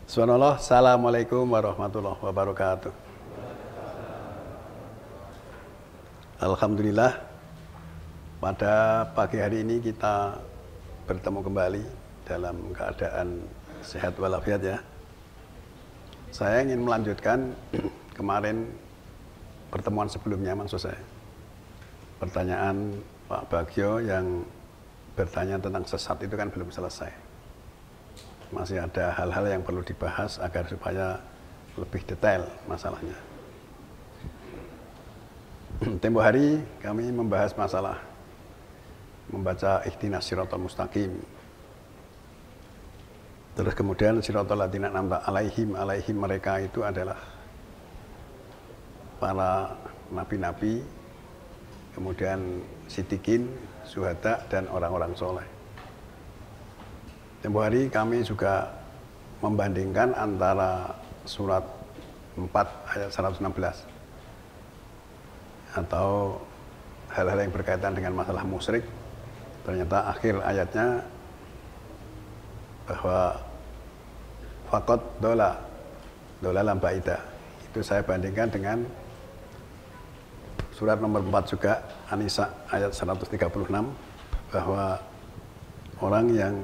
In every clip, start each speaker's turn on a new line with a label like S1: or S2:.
S1: Subhanallah, Assalamualaikum warahmatullahi wabarakatuh. Alhamdulillah, pada pagi hari ini kita bertemu kembali dalam keadaan sehat walafiat ya. Saya ingin melanjutkan kemarin pertemuan sebelumnya, maksud saya. Pertanyaan Pak Bagio yang bertanya tentang sesat itu kan belum selesai. Masih ada hal-hal yang perlu dibahas agar supaya lebih detail masalahnya. Tempo hari kami membahas masalah membaca ihdinas siratal mustaqim. Terus kemudian siratal ladzina an'amta alaihim mereka itu adalah para nabi-nabi, kemudian siddiqin, syuhada dan orang-orang soleh. Tempo hari kami juga membandingkan antara surat 4 ayat 116 atau hal-hal yang berkaitan dengan masalah musyrik. Ternyata akhir ayatnya bahwa faqad dolalan ba'ida. Itu saya bandingkan dengan surat nomor 4 juga, An-Nisa ayat 136, bahwa orang yang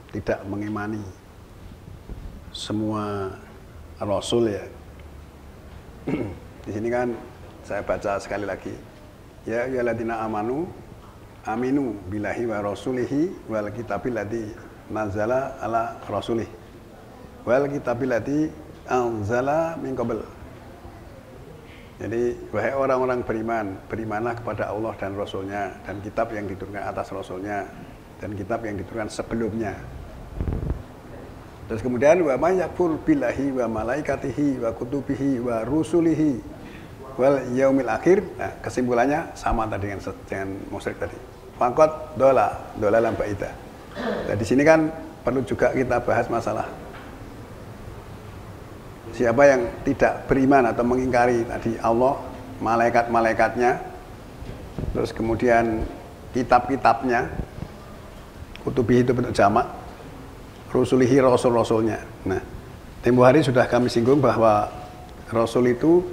S1: tidak mengimani semua rasul ya. Di sini kan saya baca sekali lagi. Ya ayyuhalladzina aminu billahi wa rasulihi wal kitabil ladzi nazala ala rasulih wal kitabil ladzi anzala min qabl. Jadi wahai orang-orang beriman, berimanlah kepada Allah dan Rasulnya dan kitab yang diturunkan atas Rasulnya dan kitab yang diturunkan sebelumnya. Terus kemudian wa may yakfur billahi wa malaikatihi wa kutubihi wa rusulihi wal yaumil akhir. Nah, kesimpulannya sama tadi dengan musyrik tadi. Faqad dolalan ba'ida. Nah, di sini kan perlu juga kita bahas masalah siapa yang tidak beriman atau mengingkari tadi Allah, malaikat-malaikatnya, terus kemudian kitab-kitabnya, kutubihi itu bentuk jamak, rusulihi rasul-rasulnya. Nah, tempo hari sudah kami singgung bahwa rasul itu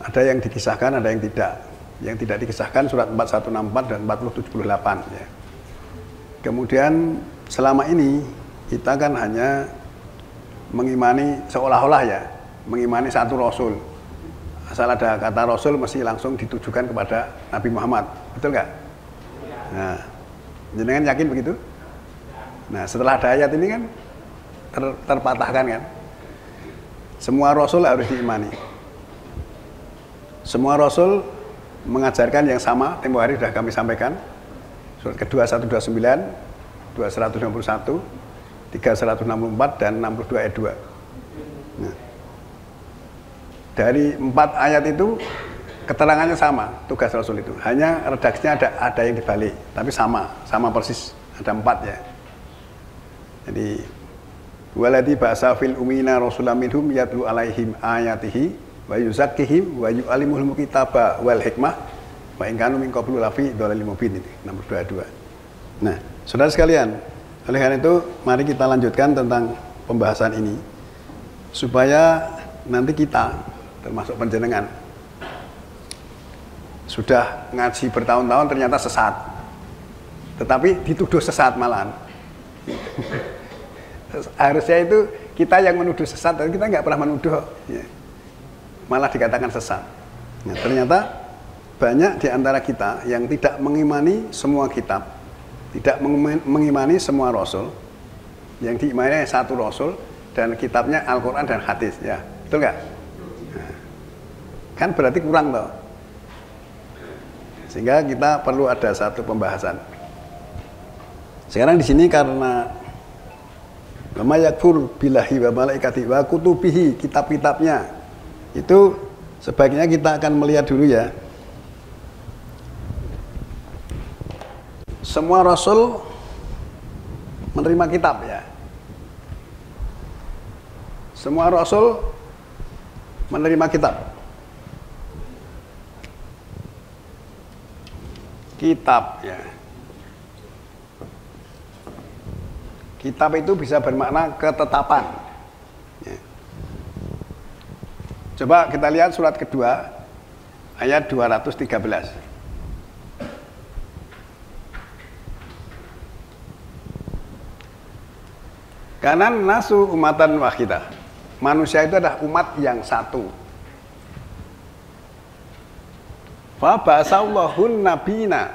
S1: ada yang dikisahkan, ada yang tidak. Yang tidak dikisahkan surat 4164 dan 4078 ya. Kemudian selama ini kita kan hanya mengimani seolah-olah ya, mengimani satu rasul. Asal ada kata rasul mesti langsung ditujukan kepada Nabi Muhammad. Betul nggak? Nah, jenengan yakin begitu? Nah, setelah ada ayat ini kan terpatahkan kan. Semua rasul harus diimani. Semua rasul mengajarkan yang sama, tempo hari sudah kami sampaikan. Surat kedua 129, 251, 364 dan 62 ayat 2. Nah, dari 4 ayat itu keterangannya sama, tugas rasul itu. Hanya redaksinya ada yang dibalik, tapi sama persis. Ada 4 ya. Jadi waladzi ba'sa fil ummina rasulam minhum yatlu alaihim ayatihi wa yuzakkihim wa yu'allimuhumul kitaba wal hikmah wa in kanu min qablu lafi dhalalin mubin. Ini nomor 22. Nah, saudara sekalian, oleh karena itu mari kita lanjutkan tentang pembahasan ini supaya nanti kita termasuk panjenengan sudah ngaji bertahun-tahun ternyata sesat, tetapi dituduh sesat malahan. Harusnya itu kita yang menuduh sesat, dan kita nggak pernah menuduh ya. Malah dikatakan sesat. Nah, ternyata banyak di antara kita yang tidak mengimani semua kitab, tidak mengimani semua rasul. Yang diimani satu rasul dan kitabnya Al-Quran dan hadis ya. Betul nggak? Nah, kan berarti kurang toh. Sehingga kita perlu ada satu pembahasan. Sekarang di sini karena wa may yakfur billahi wa malaikatihi wa kutubihi, kitab-kitabnya itu sebaiknya kita akan melihat dulu ya. Semua rasul menerima kitab ya. Semua rasul menerima kitab. Kitab ya. Kitab itu bisa bermakna ketetapan. Coba kita lihat surat kedua ayat 213. Karena nasu umatan wahidah. Manusia itu adalah umat yang satu. Fa ba'asallahun nabiyina.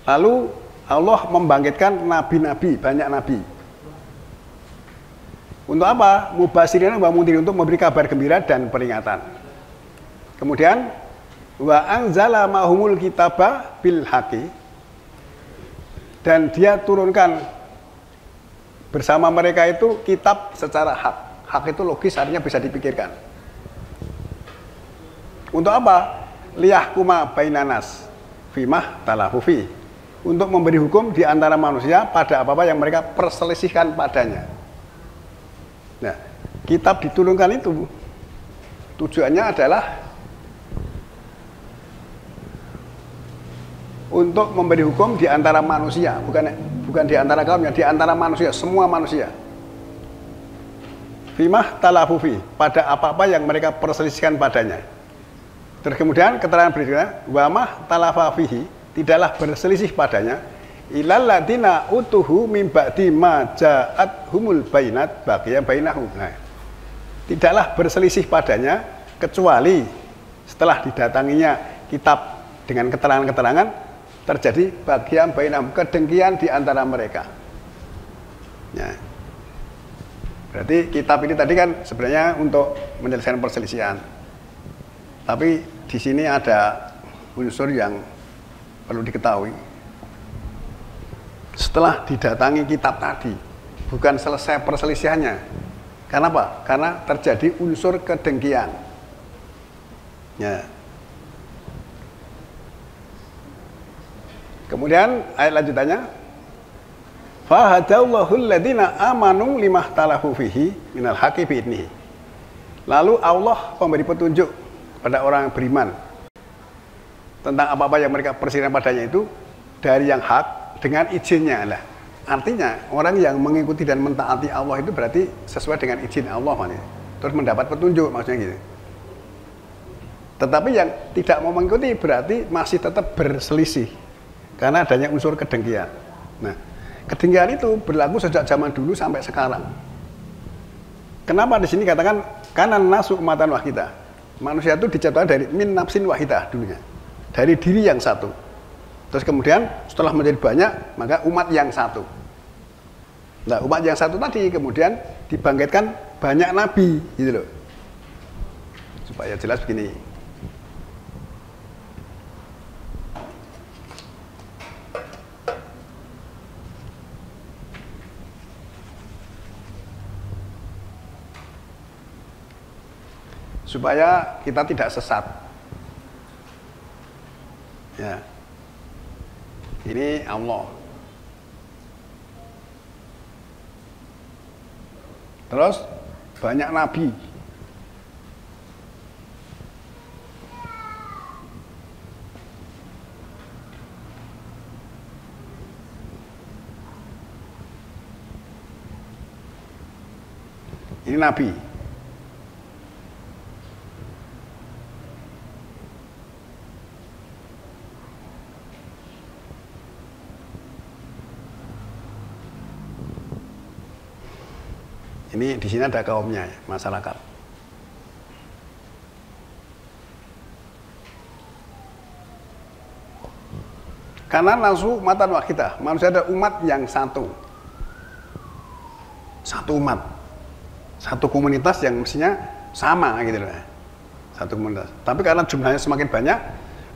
S1: Lalu Allah membangkitkan nabi-nabi, banyak nabi. Untuk apa? Mubasyirin wa mundhirin, untuk memberi kabar gembira dan peringatan. Kemudian wa anzala ma'humul kitaba bil haqqi, dan dia turunkan bersama mereka itu kitab secara hak. Hak itu logis, artinya bisa dipikirkan. Untuk apa? Liyahkuma bainanas fimah talafufi, untuk memberi hukum di antara manusia pada apa-apa yang mereka perselisihkan padanya. Nah, kitab diturunkan itu tujuannya adalah untuk memberi hukum di antara manusia, bukan di antara kaumnya, di antara manusia, semua manusia. Fimah talafufi, pada apa-apa yang mereka perselisihkan padanya. Terus kemudian keterangan berikutnya, wamah talafafihi, tidaklah berselisih padanya, ilal ladina utuhu mim ba'di ma ja'at humul bainat baqiya bainahum. Nah, tidaklah berselisih padanya kecuali setelah didatanginya kitab dengan keterangan-keterangan, terjadi bagian bainahum, kedengkian di antara mereka. Ya. Berarti kitab ini tadi kan sebenarnya untuk menyelesaikan perselisihan. Tapi di sini ada unsur yang perlu diketahui. Setelah didatangi kitab tadi, bukan selesai perselisihannya. Karena apa? Karena terjadi unsur kedengkian. Ya. Kemudian ayat lanjutannya, fahadallahu alladziina aamanu limahtalafu fihi minal haqqi bi'idnihi. Lalu Allah memberi petunjuk pada orang yang beriman tentang apa-apa yang mereka perselisihkan padanya itu dari yang hak dengan izinnya lah. Artinya orang yang mengikuti dan mentaati Allah itu berarti sesuai dengan izin Allah, terus mendapat petunjuk, maksudnya gitu. Tetapi yang tidak mau mengikuti berarti masih tetap berselisih karena adanya unsur kedengkian. Nah, kedengkian itu berlaku sejak zaman dulu sampai sekarang. Kenapa di sini katakan kanan nasu umatan wahidah? Manusia itu diciptakan dari min nafsin wahidah dulunya, dari diri yang satu. Terus kemudian setelah menjadi banyak, maka umat yang satu. Nah, umat yang satu tadi kemudian dibangkitkan banyak nabi, gitu loh. Supaya jelas begini. Supaya kita tidak sesat. Ya. Ini Allah. Terus banyak nabi. Ini nabi. Ini di sini ada kaumnya, masyarakat. Karena nasu umatan wahidah, manusia ada umat yang satu. Satu umat. Satu komunitas yang mestinya sama gitu loh. Satu komunitas. Tapi karena jumlahnya semakin banyak,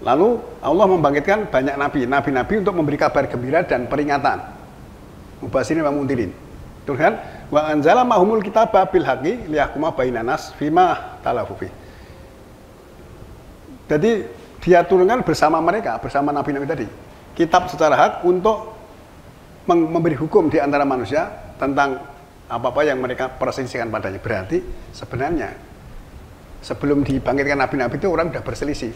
S1: lalu Allah membangkitkan banyak nabi, nabi-nabi untuk memberi kabar gembira dan peringatan. Mubasyirin wa mundhirin. Terus kan, wa anzala ma'humul kitaba bil haqqi liyahkuma bainanas fima talafu fi. Jadi dia turunkan bersama mereka, bersama nabi-nabi tadi, kitab secara hak untuk memberi hukum di antara manusia tentang apa-apa yang mereka perselisihkan padanya. Berarti sebenarnya sebelum dibangkitkan nabi-nabi itu orang sudah berselisih.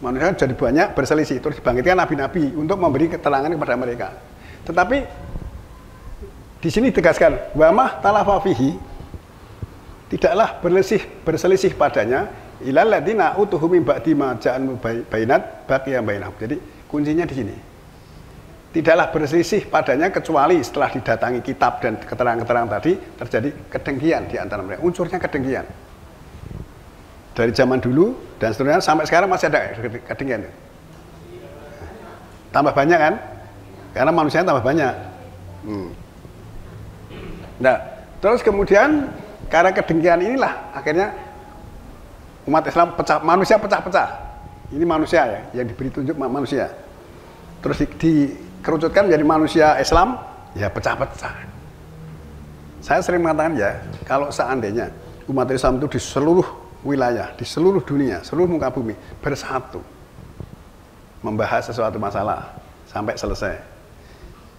S1: Manusia jadi banyak berselisih, terus dibangkitkan nabi-nabi untuk memberi keterangan kepada mereka. Tetapi di sini ditegaskan wamah talafa fihi, tidaklah berselisih padanya ilal ladzina utuhum min ba'di ma ja'al bainat baqiyan bainahum. Jadi kuncinya di sini. Tidaklah berselisih padanya kecuali setelah didatangi kitab dan keterangan-keterangan tadi terjadi kedengkian di antara mereka. Unsurnya kedengkian. Dari zaman dulu dan seterusnya sampai sekarang masih ada kedengkian. Tambah banyak kan? Karena manusia tambah banyak. Nah, terus kemudian karena kedengkian inilah akhirnya umat Islam manusia pecah-pecah. Ini manusia ya, yang diberi tunjuk manusia. Terus dikerucutkan menjadi manusia Islam, ya pecah-pecah. Saya sering mengatakan ya, kalau seandainya umat Islam itu di seluruh wilayah, di seluruh dunia, seluruh muka bumi bersatu membahas sesuatu masalah sampai selesai,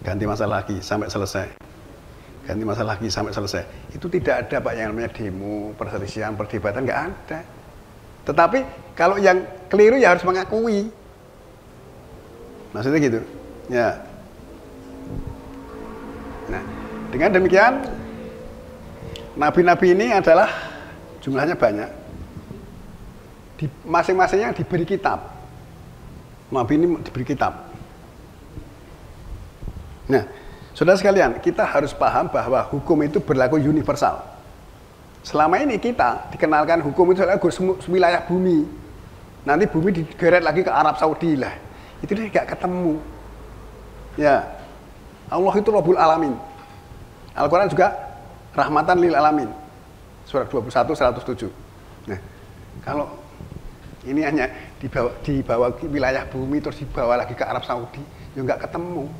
S1: ganti masalah lagi sampai selesai, ganti masalah lagi sampai selesai. Itu tidak ada Pak yang namanya demo, perselisihan, perdebatan, nggak ada. Tetapi kalau yang keliru ya harus mengakui. Maksudnya gitu. Ya. Nah, dengan demikian nabi-nabi ini adalah jumlahnya banyak. Masing-masingnya diberi kitab. Nabi ini diberi kitab. Nah, saudara sekalian, kita harus paham bahwa hukum itu berlaku universal. Selama ini kita dikenalkan hukum itu adalah wilayah bumi. Nanti bumi digeret lagi ke Arab Saudi lah. Itu dia nggak ketemu. Ya, Allah itu Rabbul Alamin. Al-Quran juga rahmatan lil alamin. Surat 21, 107. Nah, kalau ini hanya dibawa ke wilayah bumi terus dibawa lagi ke Arab Saudi, ya nggak ketemu.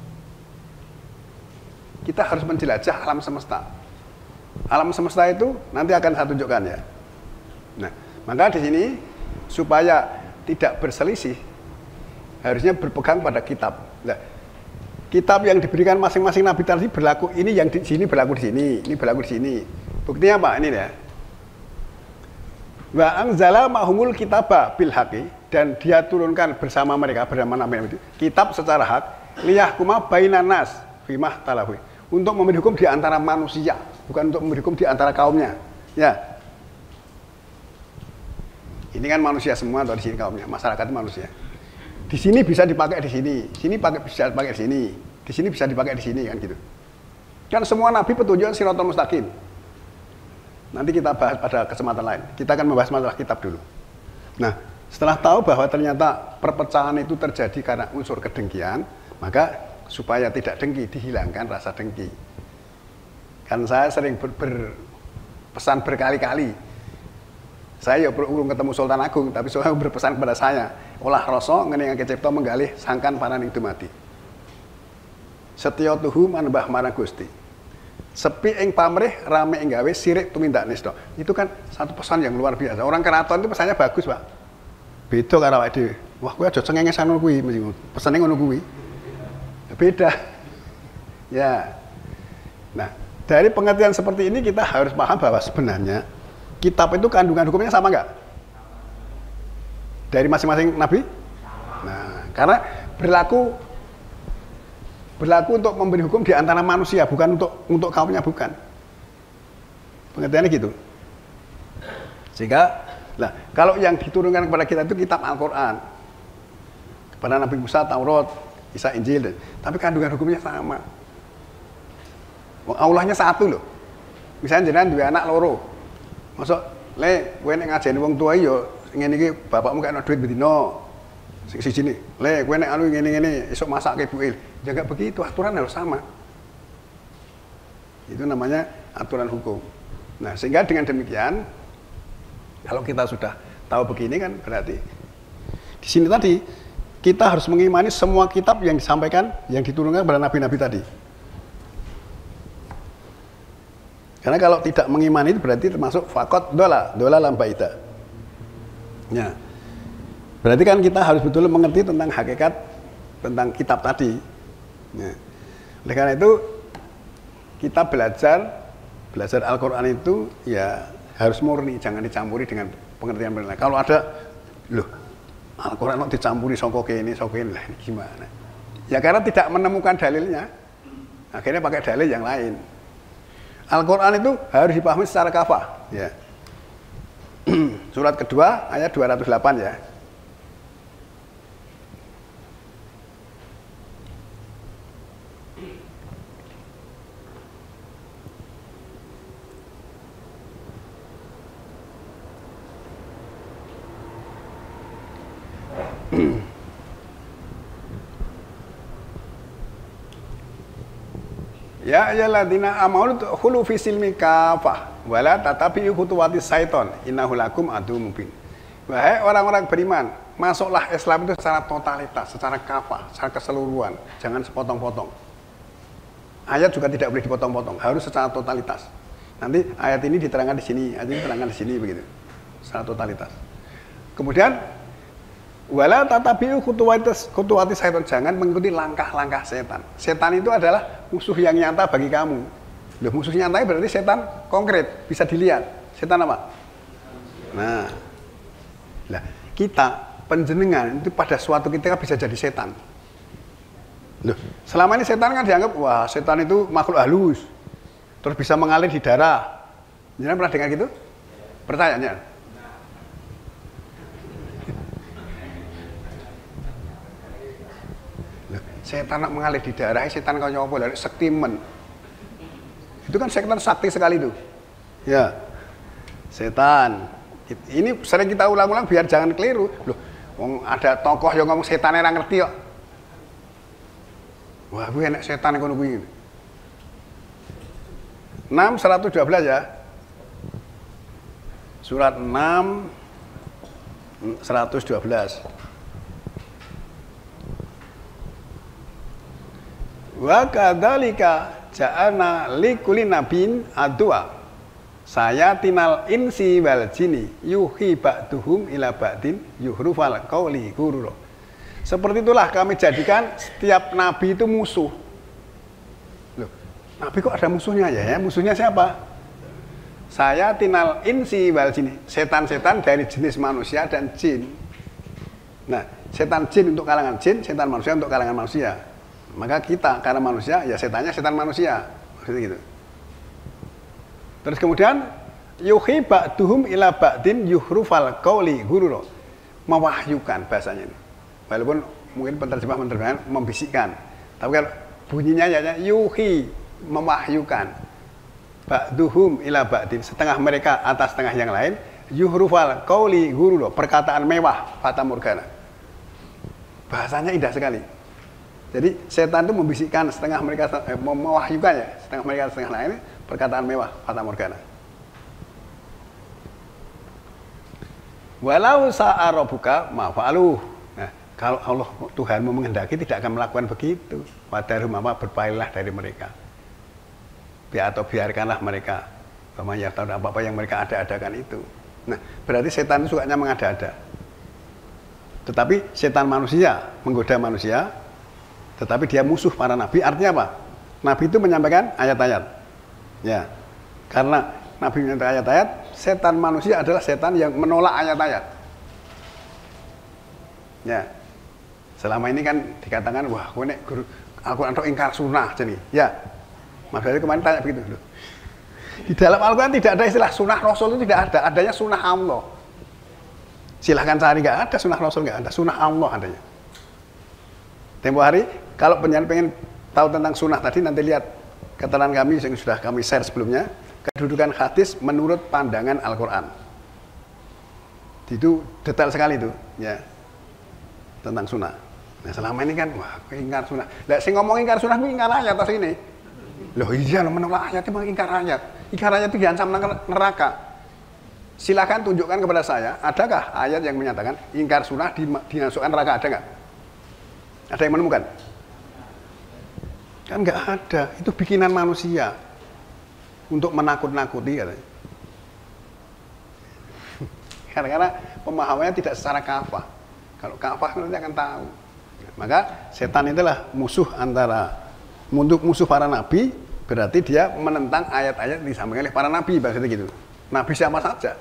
S1: Kita harus menjelajah alam semesta. Alam semesta itu nanti akan saya tunjukkan ya. Nah, maka di sini supaya tidak berselisih harusnya berpegang pada kitab. Nah, kitab yang diberikan masing-masing nabi tadi berlaku, ini yang di sini berlaku di sini, ini berlaku di sini. Buktinya apa? Ini ya. Wa anzala ma'humul kitaba bil haqqi, dan dia turunkan bersama mereka bersama nabi itu kitab secara hak, liyahkuma bainan nas fimah talafi, untuk memberi hukum di antara manusia, bukan untuk memberi hukum di antara kaumnya. Ya. Ini kan manusia semua atau di sini kaumnya, masyarakat manusia. Di sini bisa dipakai di sini bisa dipakai di sini bisa dipakai di sini kan gitu. Kan semua nabi petunjuk siratal mustaqim. Nanti kita bahas pada kesempatan lain. Kita akan membahas masalah kitab dulu. Nah, setelah tahu bahwa ternyata perpecahan itu terjadi karena unsur kedengkian, maka supaya tidak dengki, dihilangkan rasa dengki. Kan saya sering berpesan berkali-kali. Saya ya urung ketemu Sultan Agung, tapi Sultan berpesan kepada saya, olah rasa ngene ngake cipta menggalih sangkan paraning dumati. Setya tuhu manembah marang Gusti. Sepi ing pamrih, rame ing gawe, sirik tumindak nista. Itu kan satu pesan yang luar biasa. Orang keraton itu pesannya bagus, Pak. Beda karo awake dhewe. Wah, kowe aja cengengesan ngono kuwi, pesane ngono kuwi. Beda. Ya. Nah, dari pengertian seperti ini kita harus paham bahwa sebenarnya kitab itu kandungan hukumnya sama enggak? Dari masing-masing nabi? Nah, karena berlaku untuk memberi hukum di antara manusia, bukan untuk kaumnya, bukan. Pengertiannya gitu. Sehingga, nah, kalau yang diturunkan kepada kita itu kitab Al-Quran. Kepada Nabi Musa, Taurat, Isa, Injil. Tapi kandungan hukumnya sama. Allahnya satu loh. Misalnya jenengan dua anak loro. Masuk, kowe nek ngajeni wong tua yo ngene iki bapakmu kena duit bedino. Siji ne. Kowe nek anu ngene-ngene esuk masake ibuke. Ya enggak begitu, aturan harus sama. Itu namanya aturan hukum. Nah, sehingga dengan demikian kalau kita sudah tahu begini kan berarti di sini tadi kita harus mengimani semua kitab yang disampaikan, yang diturunkan kepada nabi-nabi tadi. Karena kalau tidak mengimani itu berarti termasuk fakot dola lambaita. Ya. Berarti kan kita harus betul mengerti tentang hakikat tentang kitab tadi. Ya. Oleh karena itu kita belajar Al-Quran itu ya harus murni, jangan dicampuri dengan pengertian lain. Kalau ada loh Al-Quran kok dicampuri sokok ini lah, ini gimana? Ya karena tidak menemukan dalilnya, akhirnya pakai dalil yang lain. Al-Quran itu harus dipahami secara kafah. Ya. Surat kedua ayat 208 ya. Ya ayyuhalladzina amanu khulu fi silmi kafah wala tatabi'u khutuwatis syaiton innahu lakum aduwwum mubin. Wahai orang-orang beriman, masuklah Islam itu secara totalitas, secara kafah, secara keseluruhan, jangan sepotong-potong. Ayat juga tidak boleh dipotong-potong, harus secara totalitas. Nanti ayat ini diterangkan di sini, ayat ini diterangkan di sini begitu. Secara totalitas. Kemudian wala tatabi'u khutuwatis syaiton, jangan mengikuti langkah-langkah setan. Setan itu adalah musuh yang nyata bagi kamu. Loh, musuh nyatanya berarti setan konkret, bisa dilihat. Setan apa? Nah, lah kita penjenengan itu pada suatu ketika bisa jadi setan. Loh, selama ini setan kan dianggap wah setan itu makhluk halus, terus bisa mengalir di darah. Jangan pernah dengar gitu? Pertanyaannya. Setan nak mengalir di darah, setan kau nyoba dari sektimen. Itu kan setan sakti sekali itu. Ya, setan. Ini sering kita ulang-ulang biar jangan keliru. Loh, ada tokoh yang ngomong setan yang ngerti kok. Wah, gue enak setan yang ngomong 6:112 ya. Surat 6:112. Wa kadzalika ja'alna likulli nabiyyin adwa sayatinal insi wal jinni yuhi ba'duhum ila ba'din yuhrufal qauli ghurura. Seperti itulah kami jadikan setiap nabi itu musuh. Loh, nabi kok ada musuhnya ya? Musuhnya siapa? Sayatinal insi wal jinni, setan-setan dari jenis manusia dan jin. Nah, setan jin untuk kalangan jin, setan manusia untuk kalangan manusia. Maka kita karena manusia ya setannya setan manusia, maksudnya gitu. Terus kemudian yuhi ba'duhum ila ba'din yuhrufal qauli ghurura, mewahyukan bahasanya ini. Walaupun mungkin penerjemah membisikkan, tapi kalau bunyinya ya yuhi, mewahyukan. Ba'duhum ila ba'din, setengah mereka atas setengah yang lain, yuhrufal qauli ghurura, perkataan mewah, fata morgana. Bahasanya indah sekali. Jadi setan itu membisikkan setengah mereka, mewahyukan ya, setengah mereka setengah lain, perkataan mewah, fata morgana. Walau sa'a rabbuka ma fa'aluh. Nah, kalau Allah Tuhanmu menghendaki tidak akan melakukan begitu. Wadarum apa berpalinglah dari mereka. Atau biarkanlah mereka. Namanya tahu apa-apa yang mereka ada-adakan itu. Nah, berarti setan itu sukanya mengada-ada. Tetapi setan manusia menggoda manusia. Tetapi dia musuh para nabi, artinya apa? Nabi itu menyampaikan ayat-ayat. Ya. Karena nabi menyampaikan ayat-ayat, setan manusia adalah setan yang menolak ayat-ayat. Ya. Selama ini kan dikatakan, wah, kowe nek guru Al-Qur'an tok ingkar sunnah jadi. Ya. Mas Ferry kemarin tanya begitu loh. Di dalam Al-Qur'an tidak ada istilah sunnah Rasul, itu tidak ada, adanya sunnah Allah. Silahkan cari, nggak ada sunnah Rasul, nggak ada, sunnah Allah adanya. Tempo hari, kalau pengen tahu tentang sunnah tadi, nanti lihat keterangan kami yang sudah kami share sebelumnya, kedudukan hadis menurut pandangan Al-Quran. Itu detail sekali itu, ya, tentang sunnah. Nah selama ini kan, wah, ingkar sunnah. Nah, saya ngomong ingkar sunnah, ingkar ayat atas ini. Loh iya, menolak ayat itu ingkar ayat. Ingkar ayat itu diancam neraka. Silakan tunjukkan kepada saya, adakah ayat yang menyatakan ingkar sunnah dimasukkan neraka, ada nggak? Ada yang menemukan? Kan nggak ada, itu bikinan manusia untuk menakut-nakuti katanya. Karena pemahamannya tidak secara kafah. Kalau kafah nanti akan tahu. Maka setan itulah musuh musuh para nabi, berarti dia menentang ayat-ayat disampaikan oleh para nabi, maksudnya gitu. Nabi siapa saja,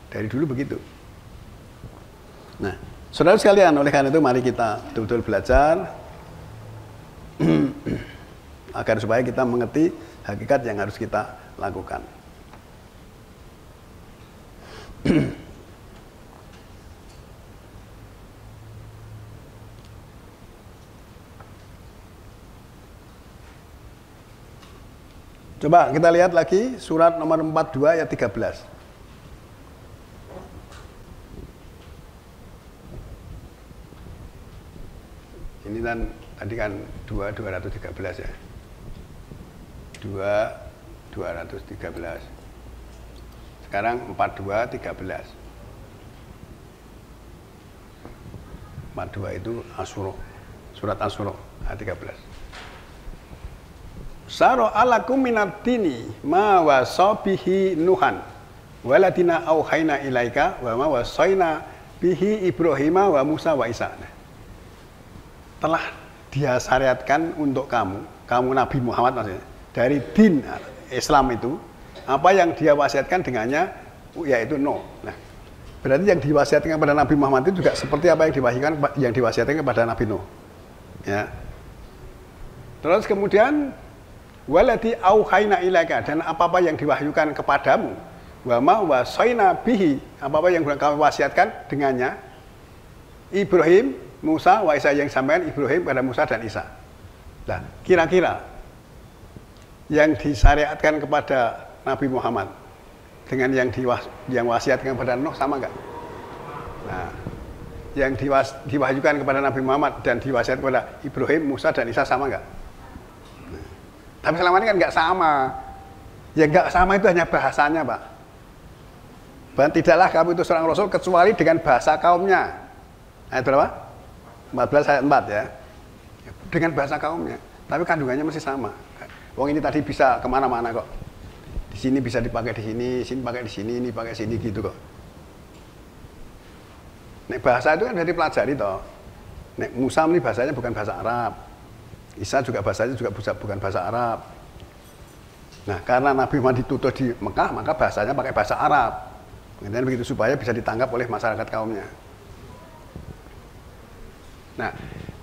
S1: dari dulu begitu. Nah, saudara sekalian, oleh karena itu mari kita betul-betul belajar agar supaya kita mengerti hakikat yang harus kita lakukan. Coba kita lihat lagi surat nomor 42 ayat 13. Ini kan tadi kan 2.213 ya. 2.213. Sekarang 42.13. 42 itu Asyura. Surat Asyura ayat 13. Saro alakum minad dini ma wasabihi nuhan waladina auhayna ilaika wa ma wasaina bihi Ibrahima wa Musa wa Isa. Telah dia syariatkan untuk kamu Nabi Muhammad maksudnya, dari din Islam itu apa yang dia wasiatkan dengannya, yaitu Nuh. Nah, berarti yang diwasiatkan kepada Nabi Muhammad itu juga seperti apa yang diwasiatkan kepada Nabi Nuh. Ya. Terus kemudian waladi auhayna ilaika, dan apa-apa yang diwahyukan kepadamu, wa ma wasaina bihi, apa-apa yang kami wasiatkan dengannya, Ibrahim, Musa, wa Isa, yang sampaikan Ibrahim pada Musa dan Isa. Nah, kira-kira yang disyariatkan kepada Nabi Muhammad dengan yang wasiatkan kepada Nuh sama enggak? Nah, yang diwahyukan kepada Nabi Muhammad dan diwasiatkan kepada Ibrahim, Musa dan Isa sama enggak? Tapi selama ini kan nggak sama. Yang nggak sama itu hanya bahasanya, Pak. Dan tidaklah kamu itu seorang Rasul kecuali dengan bahasa kaumnya. Ayat berapa? 14 ayat 4 ya. Dengan bahasa kaumnya. Tapi kandungannya masih sama. Wong ini tadi bisa kemana-mana kok. Di sini bisa dipakai di sini pakai di sini, ini pakai sini gitu kok. Nek bahasa itu kan dari pelajari toh. Nek Musa ini bahasanya bukan bahasa Arab. Isa juga bahasanya juga bukan bahasa Arab. Nah, karena Nabi Muhammad ditutup di Mekah, maka bahasanya pakai bahasa Arab. Dan begitu supaya bisa ditangkap oleh masyarakat kaumnya. Nah,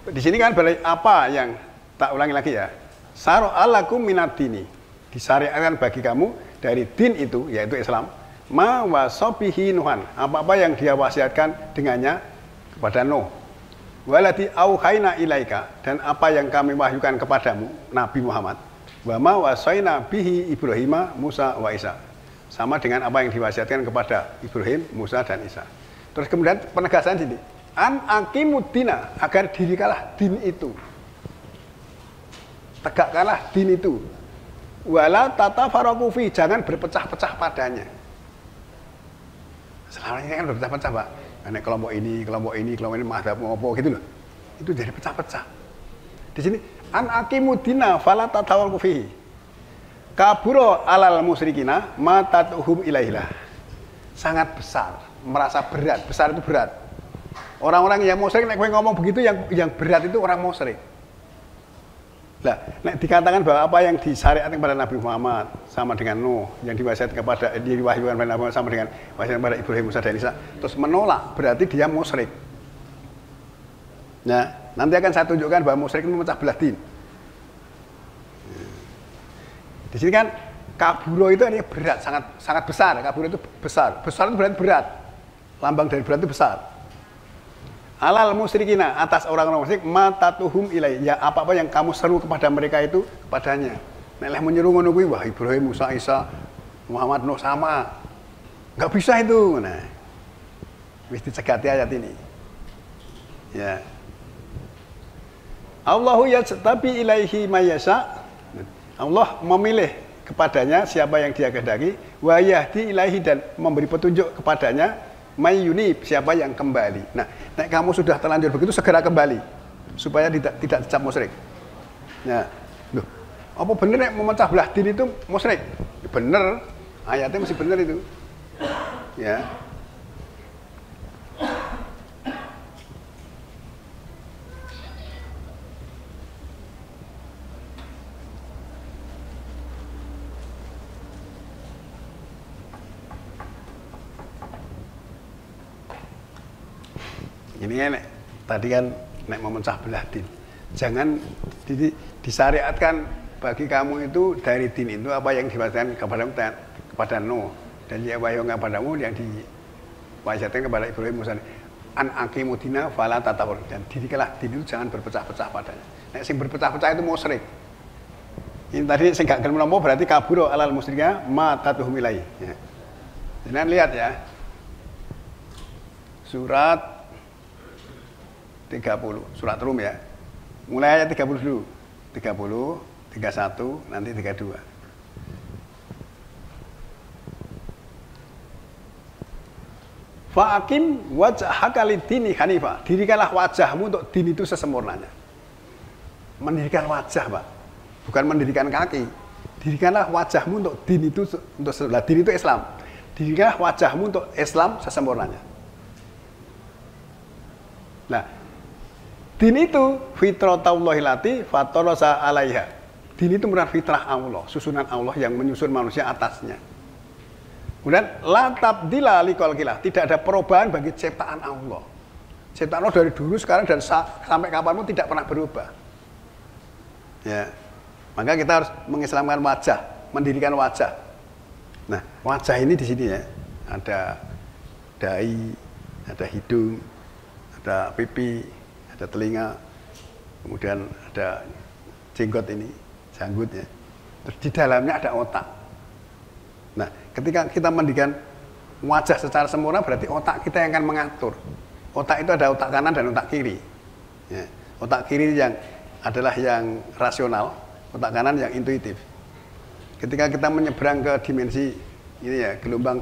S1: di sini kan apa yang tak ulangi lagi ya. Saro alakum minad dini, disyariatkan bagi kamu dari din itu, yaitu Islam, ma wasabihi nuhan, apa-apa yang dia wasiatkan dengannya kepada Nuh. Walati auhayna ilaika, dan apa yang kami wahyukan kepadamu Nabi Muhammad, wa ma wasaina bihi Ibrahima, Musa wa Isa, sama dengan apa yang diwasiatkan kepada Ibrahim, Musa dan Isa. Terus kemudian penegasan sini, an aqimuddina, agar dirikalah din itu, tegakkanlah din itu, wala tatafarraqu fi, jangan berpecah-pecah padanya. Selama ini kan berpecah-pecah, Pak. Nek kelompok ini, madhab ngopo gitu loh. Itu jadi pecah-pecah. Di sini an aqimuddina fala tatawalqu fihi. Kaburo alal musyrikina ma tatuhum ilailah. Sangat besar, merasa berat. Besar itu berat. Orang-orang yang musyrik nek kowe ngomong begitu, yang berat itu orang musyrik. Lah, nek dikatakan bahwa apa yang disyariatkan kepada Nabi Muhammad sama dengan Nuh, yang diwahyukan kepada Nabi Muhammad sama dengan wasiat kepada Ibrahim, Musa dan Isa, terus menolak, berarti dia musyrik. Nah, nanti akan saya tunjukkan bahwa musyrik itu memecah belah din. Di sini kan kaburo itu artinya berat, sangat besar. Kaburo itu besar. Besar itu berarti berat. Lambang dari berat itu besar. Alal musyrikina, atas orang-orang musyrik, matatuhum ilai, ya apa-apa yang kamu seru kepada mereka itu kepadanya. Nek menyuruh ngono kuwi, wah Ibrahim, Musa, Isa, Muhammad, Nuh sama. Enggak bisa itu. Nah, wis dicegati ayat ini. Ya. Allahu yajtabi ilaihi mayasa. Allah memilih kepadanya siapa yang dia kehendaki, wa yahdi ilaihi, dan memberi petunjuk kepadanya mayyunib, siapa yang kembali. Nah, nek kamu sudah terlanjur begitu, segera kembali supaya tidak dicap musyrik. Nah, loh, apa bener nek memecah belah din itu musyrik? Bener, ayatnya masih bener itu. Ya. Ini kan tadi kan nek memecah belah din. Jangan disyariatkan bagi kamu itu dari din itu apa yang diwajibkan kepada Nuh dan yang wahyukan kepadamu yang diwajibkan kepada Ibrahim Musa an aqimudina fala tatawur dan dirikanlah din itu jangan berpecah-pecah padanya. Nek sing berpecah-pecah itu musyrik. Ini tadi sing gak gelem nampa berarti kabur alal musyrika ma tatuhum ilai. Ya. Jangan lihat ya. Surat 30, surat Rum ya. Mulai ayat 30 dulu. 30, 31, nanti 32. Fa'akim wajhaka lid-dini hanifa. Dirikanlah wajahmu untuk din itu sesempurnanya. Mendirikan wajah, Pak. Bukan mendirikan kaki. Dirikanlah wajahmu untuk din itu din itu Islam. Dirikanlah wajahmu untuk Islam sesempurnanya. Nah, din itu fitratallahi lati fatarasa 'alaiha. Din itu merupakan fitrah Allah, susunan Allah yang menyusun manusia atasnya. Kemudian la tabdila liqalqillah, tidak ada perubahan bagi ciptaan Allah. Ciptaan Allah dari dulu sekarang dan sampai kapanpun tidak pernah berubah. Ya. Maka kita harus mengislamkan wajah, mendirikan wajah. Nah, wajah ini di sini ya, ada dahi, ada hidung, ada pipi, ada telinga, kemudian ada jenggot ini, janggutnya. Terus di dalamnya ada otak. Nah, ketika kita mendirikan wajah secara sempurna, berarti otak kita yang akan mengatur. Otak itu ada otak kanan dan otak kiri. Ya. Otak kiri yang adalah yang rasional, otak kanan yang intuitif. Ketika kita menyeberang ke dimensi ini ya, gelombang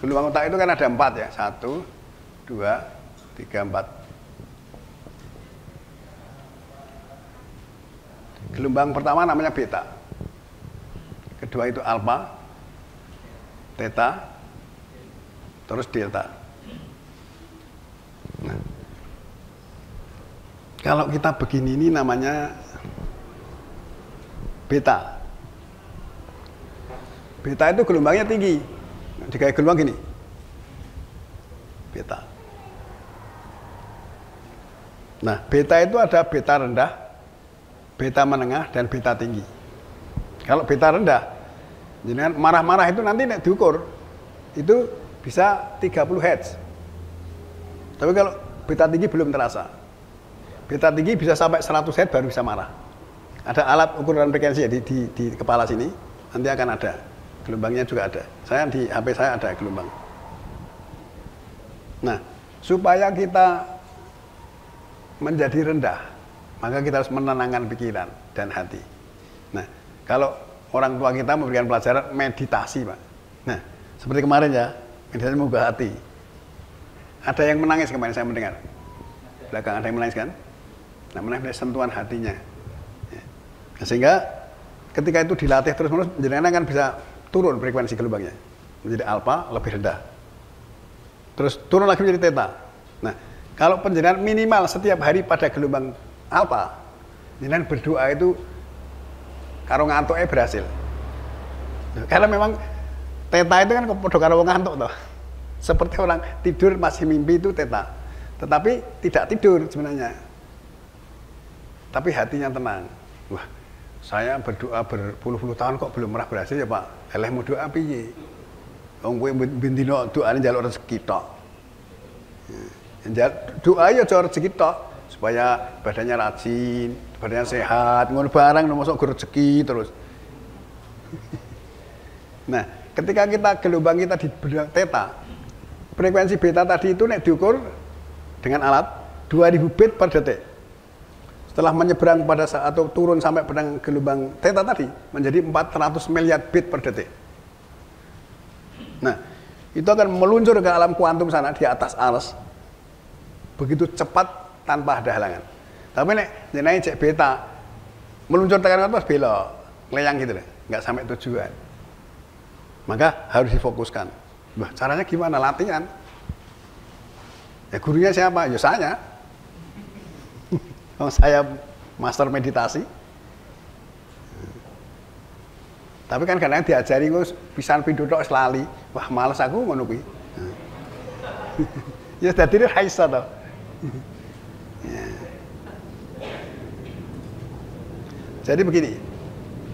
S1: otak itu kan ada 4 ya, 1, 2, 3, 4. Gelombang pertama namanya beta, kedua itu alpha, theta, terus delta. Nah, kalau kita begini ini namanya beta. Beta itu gelombangnya tinggi. Jika gelombang gini. Beta. Nah, beta itu ada beta rendah, beta menengah, dan beta tinggi. Kalau beta rendah, jenengan marah-marah itu nanti nek diukur itu bisa 30 Hz. Tapi kalau beta tinggi belum terasa. Beta tinggi bisa sampai 100 Hz baru bisa marah. Ada alat ukuran frekuensi ya di kepala sini, nanti akan ada. Gelombangnya juga ada. Saya di HP saya ada gelombang. Nah, supaya kita menjadi rendah, maka kita harus menenangkan pikiran dan hati. Nah, kalau orang tua kita memberikan pelajaran meditasi, Pak. Nah, seperti kemarin ya, meditasi membuka hati. Ada yang menangis kemarin saya mendengar. Belakang ada yang menangis kan? Nah, menangis dari sentuhan hatinya. Ya. Nah, sehingga ketika itu dilatih terus-menerus, jenengan akan bisa turun frekuensi gelombangnya menjadi alpha lebih rendah. Terus turun lagi menjadi theta. Nah, kalau penjenengan minimal setiap hari pada gelombang alpha, jenengan berdoa itu karo ngantuknya berhasil. Karena memang theta itu kan podo karo ngantuk toh. Seperti orang tidur masih mimpi itu theta. Tetapi tidak tidur sebenarnya. Tapi hatinya tenang. Wah, saya berdoa berpuluh-puluh tahun kok belum pernah berhasil ya Pak. Eleh mau doa piye? Wong kowe ben dina doane njaluk rezeki tok. Doa ya aja rezeki tok supaya badannya rajin, badannya sehat, ngono barang mosok go rezeki terus. Nah, ketika kita gelombang kita di theta, frekuensi beta tadi itu nek diukur dengan alat 2000 bit per detik. Setelah menyeberang pada saat atau turun sampai pada gelombang theta tadi menjadi 400 miliar bit per detik. Nah, itu akan meluncur ke alam kuantum sana di atas alas begitu cepat tanpa ada halangan. Tapi nek jenenge cek beta meluncur tekan atas belok, ngelayang gitu loh, nggak sampai tujuan. Maka harus difokuskan. Wah, caranya gimana? Latihan. Ya gurunya siapa? Ya saya. Saya master meditasi. Tapi kan kadang diajari gue pisan pindho tok lali. Wah, males aku ngono kuwi. Ya dadi ra iso to. Jadi begini.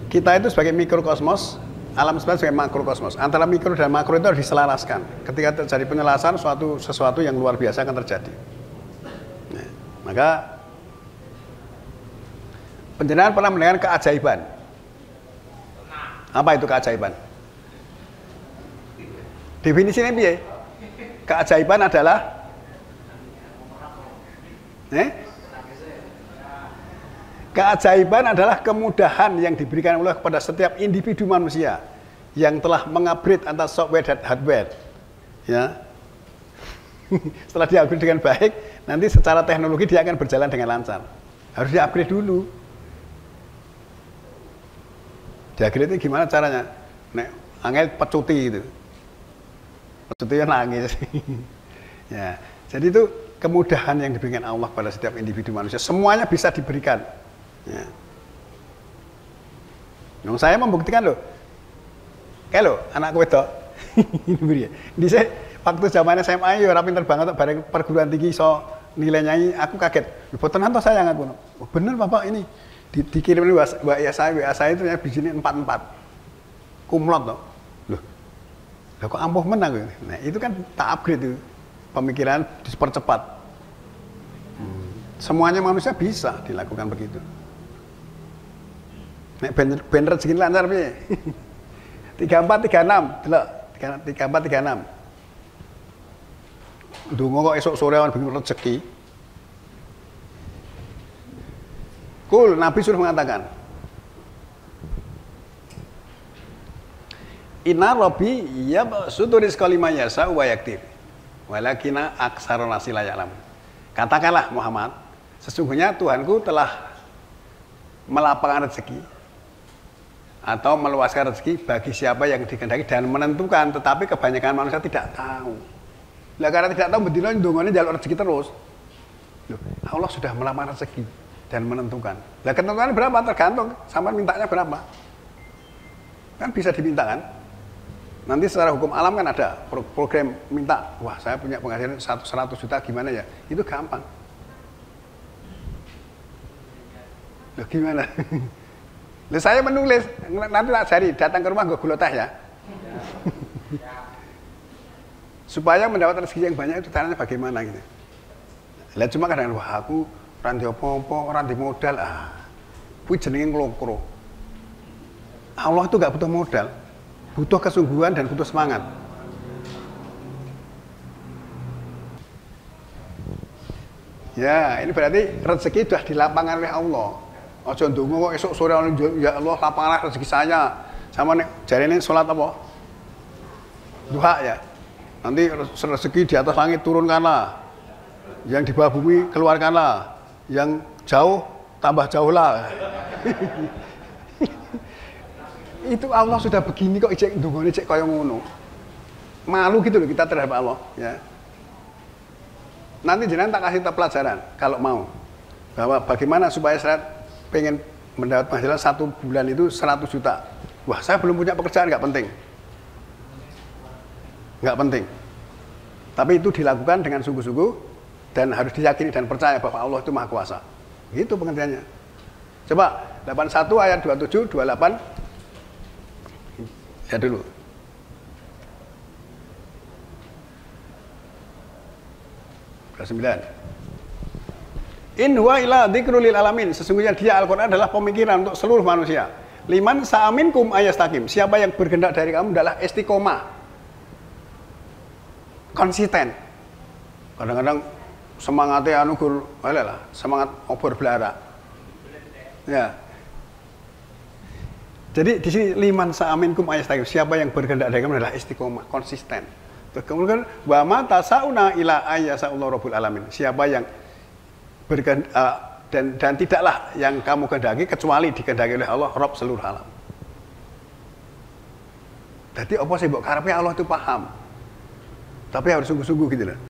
S1: Kita itu sebagai mikrokosmos, alam semesta sebagai makrokosmos. Antara mikro dan makro itu harus diselaraskan. Ketika terjadi penyelarasan, sesuatu yang luar biasa akan terjadi. Nah, maka penjenengan pernah mendengar keajaiban. Apa itu keajaiban? Definisinya piye? Keajaiban adalah keajaiban adalah kemudahan yang diberikan Allah kepada setiap individu manusia yang telah mengupgrade antara software dan hardware. Ya. Setelah di-upgrade dengan baik, nanti secara teknologi dia akan berjalan dengan lancar. Harus di-upgrade dulu. Di-upgrade itu gimana caranya? Nek angel pecuti itu. Pecuti nangis. Ya. Jadi itu kemudahan yang diberikan Allah pada setiap individu manusia. Semuanya bisa diberikan. Ya. Nah, saya membuktikan loh. Kayak loh, anakku wedok. Di saya waktu zaman SMA ya pinter banget bareng perguruan tinggi so nilainya aku kaget. Boten antos sayang aku. Oh, bener Bapak ini. Dikirimin WA saya itu ya bijine 44. Kumlot toh. Loh. Lah kok ampuh men aku. Nah, itu kan tak upgrade itu. Pemikiran dipercepat. Semuanya manusia bisa dilakukan begitu. Nek ben rezeki lancar piye? 34 36, delok. 34 36. Ndonga kok esuk sore awan bingung rezeki. Kul Nabi sudah mengatakan, Inna Rabbi yabsutu rizqa liman yasha'u wa yaqdir. Walakina aktsarun nasi la ya'lam. Katakanlah Muhammad, sesungguhnya Tuhanku telah melapangkan rezeki atau meluaskan rezeki bagi siapa yang dikehendaki dan menentukan, tetapi kebanyakan manusia tidak tahu. Lah karena tidak tahu bedino ndongane njaluk rezeki terus. Loh, Allah sudah melapangkan rezeki dan menentukan. Lah ketentuannya berapa? Tergantung sama mintanya berapa. Kan bisa diminta kan? Nanti secara hukum alam kan ada program minta, wah saya punya penghasilan 100 juta gimana ya? Itu gampang. Loh gimana? Loh, saya menulis, nanti tak cari, datang ke rumah gue gula teh ya. Supaya mendapat rezeki yang banyak itu caranya bagaimana gitu. Lihat cuma kadang-kadang, wah aku ranti apa-apa, ranti modal, kuwi jenenge nglokro. Allah itu gak butuh modal, butuh kesungguhan dan butuh semangat. Ya, ini berarti rezeki sudah dilapangkan oleh Allah. Aja ndonga kok esuk sore ya Allah lapangkanlah rezeki saya. Sama nek jarene salat apa? Duha ya. Nanti rezeki di atas langit turunkanlah. Yang di bawah bumi keluarkanlah. Yang jauh tambah jauhlah. Itu Allah sudah begini kok ijek ndongane cek kaya ngono. Malu gitu loh kita terhadap Allah, ya. Nanti jenengan tak kasih pelajaran kalau mau. Bahwa bagaimana supaya saya pengen mendapat penghasilan 1 bulan itu 100 juta. Wah, saya belum punya pekerjaan, nggak penting. Nggak penting. Tapi itu dilakukan dengan sungguh-sungguh dan harus diyakini dan percaya bahwa Allah itu Maha Kuasa. Gitu pengertiannya. Coba 81 ayat 27, 28. Ya dulu. Kelas 9. In huwa illa dzikrul lil alamin. Sesungguhnya dia Al-Qur'an adalah pemikiran untuk seluruh manusia. Liman sa'aminkum ayastakim. Siapa yang berkehendak dari kamu adalah istiqomah. Konsisten. Kadang-kadang semangatnya semangat obor belara. Ya. Jadi di sini liman sa'aminkum ayastakim. Siapa yang berkehendak dari kamu adalah istiqomah, konsisten. Kemudian wa ma tasauna ila ayyasa'ullahu rabbul alamin. Siapa yang dan tidaklah yang kamu kehendaki kecuali dikehendaki oleh Allah Rabb seluruh alam. Jadi apa sih mbok karepe Allah itu paham. Tapi harus sungguh-sungguh gitu loh.